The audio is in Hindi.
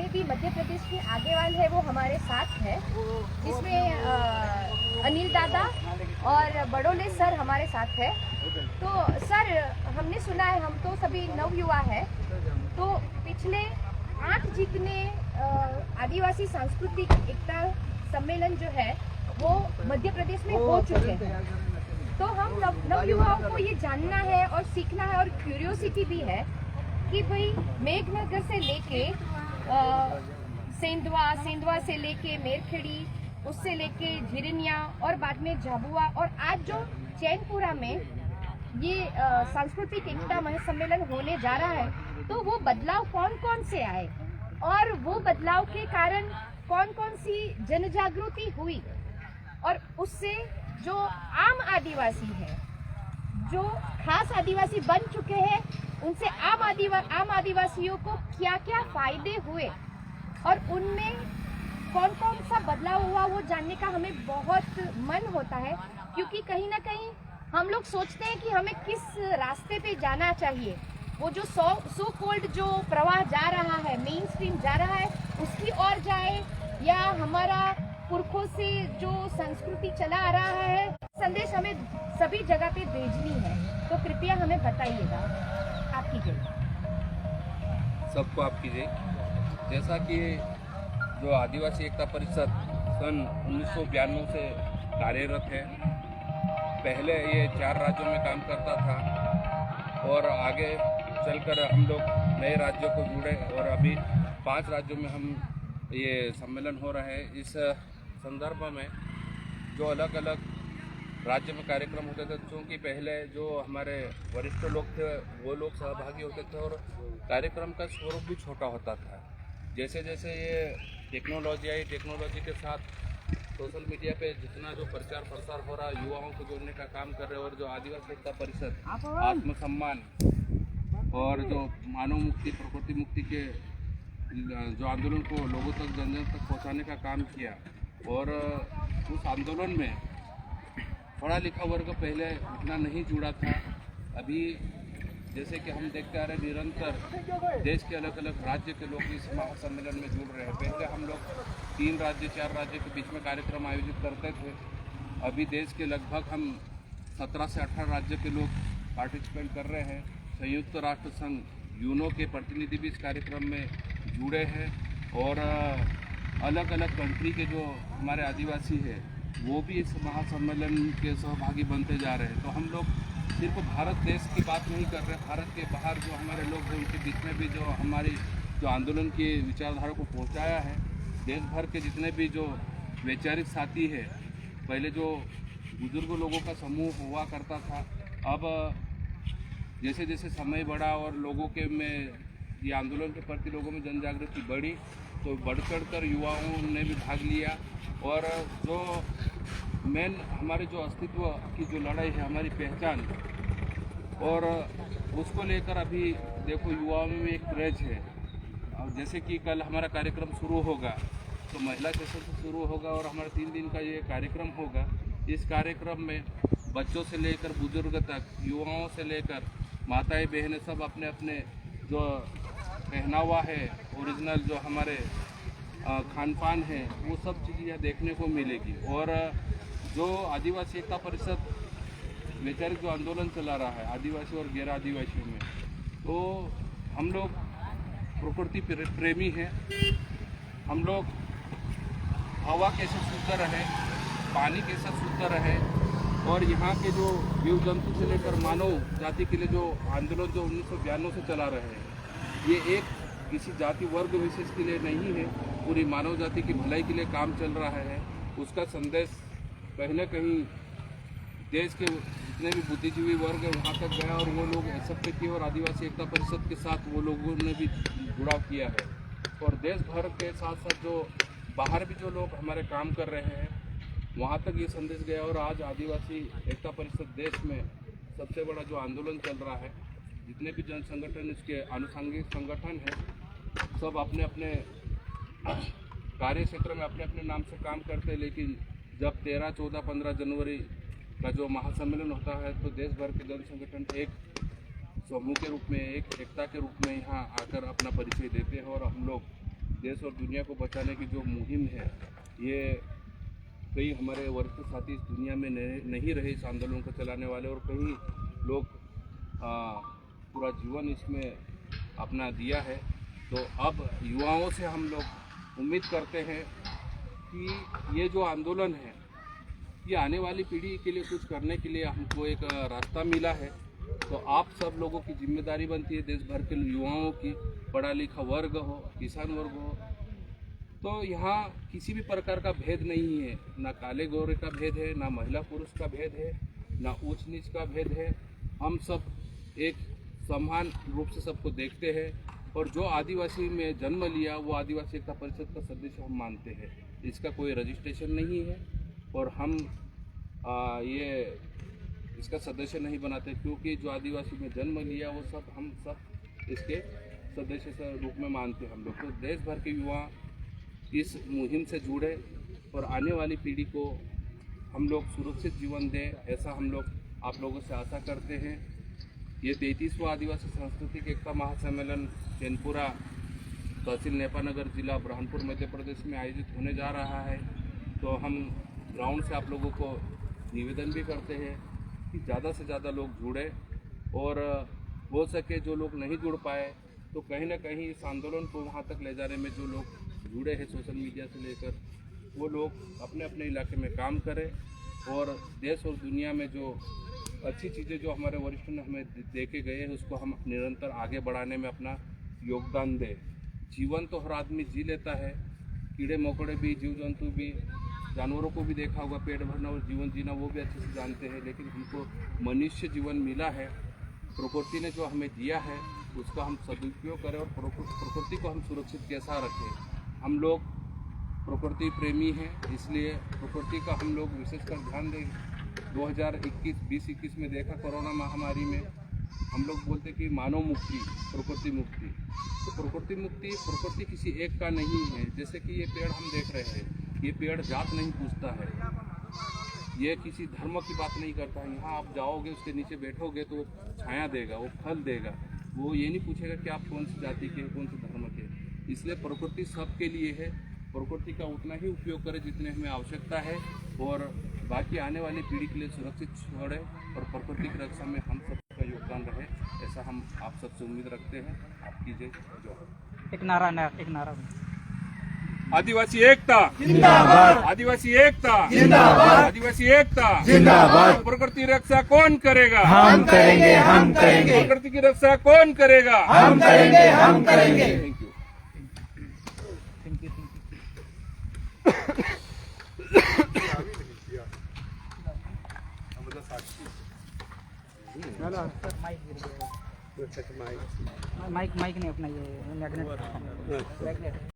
जितने भी मध्य प्रदेश के आगेवान है वो हमारे साथ है, जिसमें अनिल दादा और बड़ोले सर हमारे साथ है। तो सर, हमने सुना है, हम तो सभी नवयुवा है, तो पिछले 8 जितने आदिवासी सांस्कृतिक एकता सम्मेलन जो है वो मध्य प्रदेश में हो चुके हैं। तो हम नवयुवाओं को ये जानना है और सीखना है, और क्यूरियोसिटी भी है कि भाई मेघनगर से लेके सेंधवा से लेके मेरखेड़ी, उससे लेके झिरनिया और बाद में झाबुआ, और आज जो चैनपुरा में ये सांस्कृतिक एकता महासम्मेलन होने जा रहा है, तो वो बदलाव कौन कौन से आए और वो बदलाव के कारण कौन कौन सी जनजागृति हुई, और उससे जो आम आदिवासी है, जो खास आदिवासी बन चुके हैं, उनसे आम आदिवासियों को क्या क्या फायदे हुए और उनमें कौन कौन सा बदलाव हुआ, वो जानने का हमें बहुत मन होता है। क्योंकि कहीं ना कहीं हम लोग सोचते हैं कि हमें किस रास्ते पे जाना चाहिए, वो जो सो कॉल्ड जो प्रवाह जा रहा है, मेन स्ट्रीम जा रहा है, उसकी ओर जाए, या हमारा पुरखों से जो संस्कृति चला आ रहा है, संदेश हमें सभी जगह पे भेजनी है। तो कृपया हमें बताइएगा। आपकी जय। सबको आपकी जय। जैसा कि जो आदिवासी एकता परिषद सन 1992 से कार्यरत है, पहले ये 4 राज्यों में काम करता था और आगे चलकर हम लोग नए राज्यों को जुड़े और अभी 5 राज्यों में हम ये सम्मेलन हो रहा है। इस संदर्भ में जो अलग अलग राज्य में कार्यक्रम होते थे, क्योंकि पहले जो हमारे वरिष्ठ लोग थे वो लोग सहभागी होते थे और कार्यक्रम का स्वरूप भी छोटा होता था। जैसे जैसे ये टेक्नोलॉजी आई, टेक्नोलॉजी के साथ सोशल मीडिया पे जितना जो प्रचार प्रसार हो रहा है, युवाओं को जोड़ने का काम कर रहे हैं, और जो आदिवासी एकता परिषद आत्मसम्मान और जो मानव मुक्ति, प्रकृति मुक्ति के जो आंदोलन को लोगों तक, जन जन तक पहुँचाने का काम किया। और उस आंदोलन में पढ़ा लिखा वर्ग पहले इतना नहीं जुड़ा था। अभी जैसे कि हम देखते आ रहे, निरंतर देश के अलग अलग राज्य के लोग इस महासम्मेलन में जुड़ रहे हैं। पहले हम लोग 3 राज्य 4 राज्य के बीच में कार्यक्रम आयोजित करते थे, अभी देश के लगभग हम 17 से 18 राज्य के लोग पार्टिसिपेट कर रहे हैं। संयुक्त राष्ट्र संघ यूनो के प्रतिनिधि भी इस कार्यक्रम में जुड़े हैं, और अलग अलग कंट्री के जो हमारे आदिवासी हैं वो भी इस महासम्मेलन के सहभागी बनते जा रहे हैं। तो हम लोग सिर्फ भारत देश की बात नहीं कर रहे, भारत के बाहर जो हमारे लोग हैं उनके बीच में भी जो हमारी जो आंदोलन की विचारधारा को पहुंचाया है, देश भर के जितने भी जो वैचारिक साथी है, पहले जो बुजुर्ग लोगों का समूह हुआ करता था, अब जैसे जैसे समय बढ़ा और लोगों के में ये आंदोलन के प्रति लोगों में जन जागृति बढ़ी, तो बढ़ चढ़ कर युवाओं ने भी भाग लिया। और जो मेन हमारे जो अस्तित्व की जो लड़ाई है, हमारी पहचान, और उसको लेकर अभी देखो युवाओं में एक क्रेज है। और जैसे कि कल हमारा कार्यक्रम शुरू होगा तो महिला सेशन से शुरू होगा और हमारा 3 दिन का ये कार्यक्रम होगा। इस कार्यक्रम में बच्चों से लेकर बुजुर्ग तक, युवाओं से लेकर माताएं बहनें, सब अपने अपने जो पहनावा है, ओरिजिनल जो हमारे खान पान है, वो सब चीज़ें यहाँ देखने को मिलेगी। और जो आदिवासी एकता परिषद वैचारिक जो आंदोलन चला रहा है आदिवासी और गैर आदिवासियों में, तो हम लोग प्रकृति प्रेमी हैं। हम लोग हवा कैसे शुद्ध रहे, पानी कैसे शुद्ध रहे, और यहाँ के जो जीव जंतु से लेकर मानव जाति के लिए जो आंदोलन जो 1992 से चला रहे हैं, ये एक किसी जाति वर्ग विशेष के लिए नहीं है, पूरी मानव जाति की भलाई के लिए काम चल रहा है। उसका संदेश कहीं न कहीं देश के जितने भी बुद्धिजीवी वर्ग है वहाँ तक गया, और वो लोग एक्सेप्ट किए, और आदिवासी एकता परिषद के साथ वो लोगों ने भी जुड़ाव किया है। और देश भर के साथ साथ जो बाहर भी जो लोग हमारे काम कर रहे हैं वहाँ तक ये संदेश गया। और आज आदिवासी एकता परिषद देश में सबसे बड़ा जो आंदोलन चल रहा है, जितने भी जन संगठन, इसके आनुषंगिक संगठन हैं, सब अपने अपने कार्य क्षेत्र में अपने अपने नाम से काम करते हैं। लेकिन जब 13, 14, 15 जनवरी का जो महासम्मेलन होता है, तो देश भर के जन संगठन एक समूह के रूप में, एक एकता के रूप में यहाँ आकर अपना परिचय देते हैं, और हम लोग देश और दुनिया को बचाने की जो मुहिम है, ये कई हमारे वरिष्ठ साथी इस दुनिया में नहीं रहे इस आंदोलन को चलाने वाले, और कई लोग पूरा जीवन इसमें अपना दिया है। तो अब युवाओं से हम लोग उम्मीद करते हैं कि ये जो आंदोलन है, ये आने वाली पीढ़ी के लिए कुछ करने के लिए हमको एक रास्ता मिला है। तो आप सब लोगों की जिम्मेदारी बनती है, देश भर के युवाओं की, पढ़ा लिखा वर्ग हो, किसान वर्ग हो, तो यहाँ किसी भी प्रकार का भेद नहीं है, ना काले गोरे का भेद है, ना महिला पुरुष का भेद है, ना ऊंच नीच का भेद है। हम सब एक समान रूप से सबको देखते हैं, और जो आदिवासी में जन्म लिया वो आदिवासी एकता परिषद का सदस्य हम मानते हैं। इसका कोई रजिस्ट्रेशन नहीं है, और हम ये इसका सदस्य नहीं बनाते, क्योंकि जो आदिवासी में जन्म लिया वो सब हम सब इसके सदस्य से रूप में मानते हैं हम लोग। तो देश भर के युवा इस मुहिम से जुड़े और आने वाली पीढ़ी को हम लोग सुरक्षित जीवन दें, ऐसा हम लोग आप लोगों से आशा करते हैं। ये 33वां आदिवासी सांस्कृतिक एकता महासम्मेलन चैनपुरा तहसील नेपानगर जिला बुरहानपुर मध्य प्रदेश में आयोजित होने जा रहा है। तो हम ग्राउंड से आप लोगों को निवेदन भी करते हैं कि ज़्यादा से ज़्यादा लोग जुड़े, और हो सके जो लोग नहीं जुड़ पाए तो कहीं ना कहीं इस आंदोलन को वहाँ तक ले जाने में जो लोग जुड़े हैं सोशल मीडिया से लेकर, वो लोग अपने अपने इलाके में काम करें, और देश और दुनिया में जो अच्छी चीज़ें जो हमारे वरिष्ठ ने हमें देके गए हैं उसको हम निरंतर आगे बढ़ाने में अपना योगदान दें। जीवन तो हर आदमी जी लेता है, कीड़े मकोड़े भी, जीव जंतु भी, जानवरों को भी देखा होगा, पेट भरना और जीवन जीना वो भी अच्छे से जानते हैं। लेकिन हमको मनुष्य जीवन मिला है, प्रकृति ने जो हमें दिया है उसका हम सदुपयोग करें, और प्रकृति को हम सुरक्षित कैसा रखें। हम लोग प्रकृति प्रेमी हैं, इसलिए प्रकृति का हम लोग विशेषकर ध्यान दें। 2021 में देखा कोरोना महामारी में हम लोग बोलते कि मानव मुक्ति, प्रकृति मुक्ति। तो प्रकृति मुक्ति, प्रकृति किसी एक का नहीं है। जैसे कि ये पेड़ हम देख रहे हैं, ये पेड़ जात नहीं पूछता है, ये किसी धर्म की बात नहीं करता है। यहाँ आप जाओगे, उसके नीचे बैठोगे तो छाया देगा, वो फल देगा, वो ये नहीं पूछेगा कि आप कौन सी जाति के, कौन से धर्म के। इसलिए प्रकृति सबके लिए है, प्रकृति का उतना ही उपयोग करें जितने हमें आवश्यकता है, और बाकी आने वाली पीढ़ी के लिए सुरक्षित छोड़ें, और प्रकृति की रक्षा में हम सबका योगदान रहे, ऐसा हम आप सबसे उम्मीद रखते हैं। आपकी जय जोहार। एक नारा आदिवासी एकता जिंदाबाद, आदिवासी एकता जिंदाबाद, आदिवासी एकता जिंदाबाद। प्रकृति रक्षा कौन करेगा? हम करेंगे, हम करेंगे, प्रकृति की रक्षा कौन करेगा? हम करेंगे, हम करेंगे। Thank you. Thank you. Mike नहीं अपना ये मैग्नेट